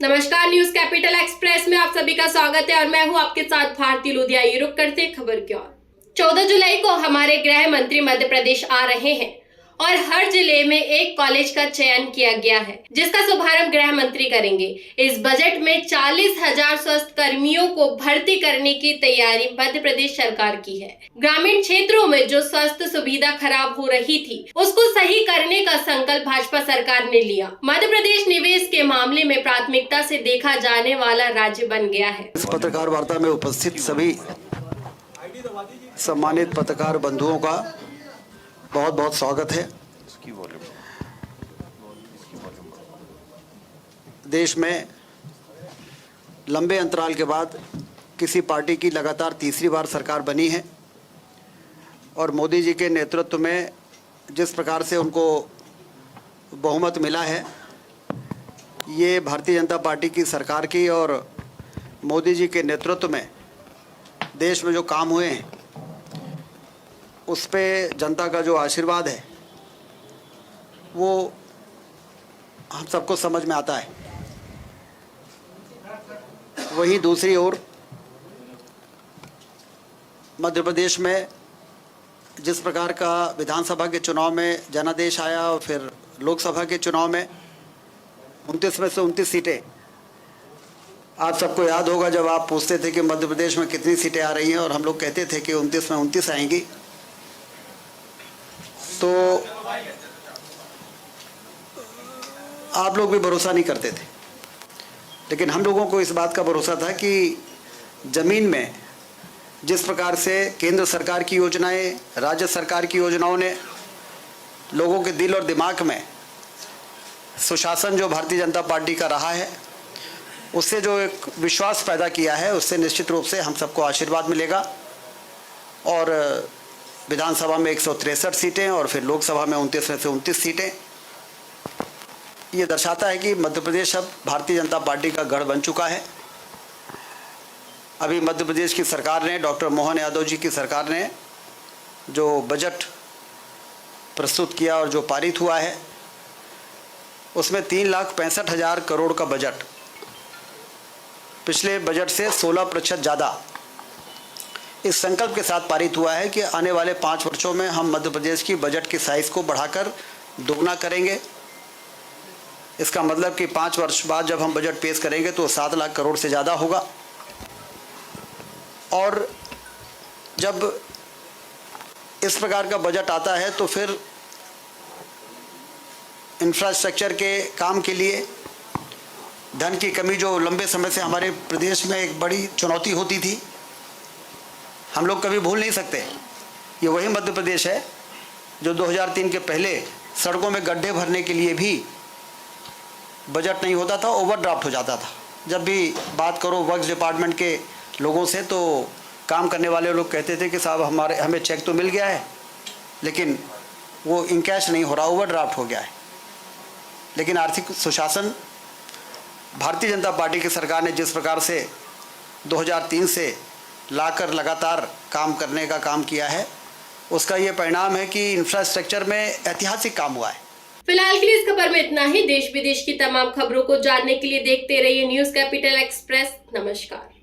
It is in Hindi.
नमस्कार, न्यूज कैपिटल एक्सप्रेस में आप सभी का स्वागत है और मैं हूं आपके साथ भारती लुधिया। ये रुक करते हैं खबर की ओर। 14 जुलाई को हमारे गृह मंत्री मध्य प्रदेश आ रहे हैं और हर जिले में एक कॉलेज का चयन किया गया है, जिसका शुभारंभ गृह मंत्री करेंगे। इस बजट में 40,000 स्वास्थ्य कर्मियों को भर्ती करने की तैयारी मध्य प्रदेश सरकार की है। ग्रामीण क्षेत्रों में जो स्वास्थ्य सुविधा खराब हो रही थी, उसको सही करने का संकल्प भाजपा सरकार ने लिया। मध्य प्रदेश निवेश के मामले में प्राथमिकता से देखा जाने वाला राज्य बन गया है। इस पत्रकार वार्ता में उपस्थित सभी सम्मानित पत्रकार बंधुओं का बहुत बहुत स्वागत है। देश में लंबे अंतराल के बाद किसी पार्टी की लगातार तीसरी बार सरकार बनी है और मोदी जी के नेतृत्व में जिस प्रकार से उनको बहुमत मिला है, ये भारतीय जनता पार्टी की सरकार की और मोदी जी के नेतृत्व में देश में जो काम हुए हैं उस पे जनता का जो आशीर्वाद है वो हम सबको समझ में आता है। वहीं दूसरी ओर मध्य प्रदेश में जिस प्रकार का विधानसभा के चुनाव में जनादेश आया और फिर लोकसभा के चुनाव में 29 में से 29 सीटें, आप सबको याद होगा जब आप पूछते थे कि मध्य प्रदेश में कितनी सीटें आ रही हैं और हम लोग कहते थे कि 29 में 29 आएंगी, तो आप लोग भी भरोसा नहीं करते थे। लेकिन हम लोगों को इस बात का भरोसा था कि ज़मीन में जिस प्रकार से केंद्र सरकार की योजनाएं, राज्य सरकार की योजनाओं ने लोगों के दिल और दिमाग में सुशासन जो भारतीय जनता पार्टी का रहा है, उससे जो एक विश्वास पैदा किया है, उससे निश्चित रूप से हम सबको आशीर्वाद मिलेगा। और विधानसभा में 163 सीटें और फिर लोकसभा में 29 में से 29 सीटें, ये दर्शाता है कि मध्य प्रदेश अब भारतीय जनता पार्टी का गढ़ बन चुका है। अभी मध्य प्रदेश की सरकार ने, डॉक्टर मोहन यादव जी की सरकार ने जो बजट प्रस्तुत किया और जो पारित हुआ है, उसमें 3,65,000 करोड़ का बजट पिछले बजट से 16% ज़्यादा इस संकल्प के साथ पारित हुआ है कि आने वाले 5 वर्षों में हम मध्य प्रदेश की बजट की साइज़ को बढ़ाकर दोगुना करेंगे। इसका मतलब कि 5 वर्ष बाद जब हम बजट पेश करेंगे तो 7 लाख करोड़ से ज़्यादा होगा। और जब इस प्रकार का बजट आता है तो फिर इंफ्रास्ट्रक्चर के काम के लिए धन की कमी, जो लंबे समय से हमारे प्रदेश में एक बड़ी चुनौती होती थी, हम लोग कभी भूल नहीं सकते। ये वही मध्य प्रदेश है जो 2003 के पहले सड़कों में गड्ढे भरने के लिए भी बजट नहीं होता था, ओवरड्राफ्ट हो जाता था। जब भी बात करो वर्क्स डिपार्टमेंट के लोगों से तो काम करने वाले लोग कहते थे कि साहब हमें चेक तो मिल गया है लेकिन वो इनकैश नहीं हो रहा, ओवरड्राफ्ट हो गया है। लेकिन आर्थिक सुशासन भारतीय जनता पार्टी की सरकार ने जिस प्रकार से 2003 से लाकर लगातार काम करने का काम किया है, उसका ये परिणाम है कि इंफ्रास्ट्रक्चर में ऐतिहासिक काम हुआ है। फिलहाल के लिए इस खबर में इतना ही। देश विदेश की तमाम खबरों को जानने के लिए देखते रहिए न्यूज कैपिटल एक्सप्रेस। नमस्कार।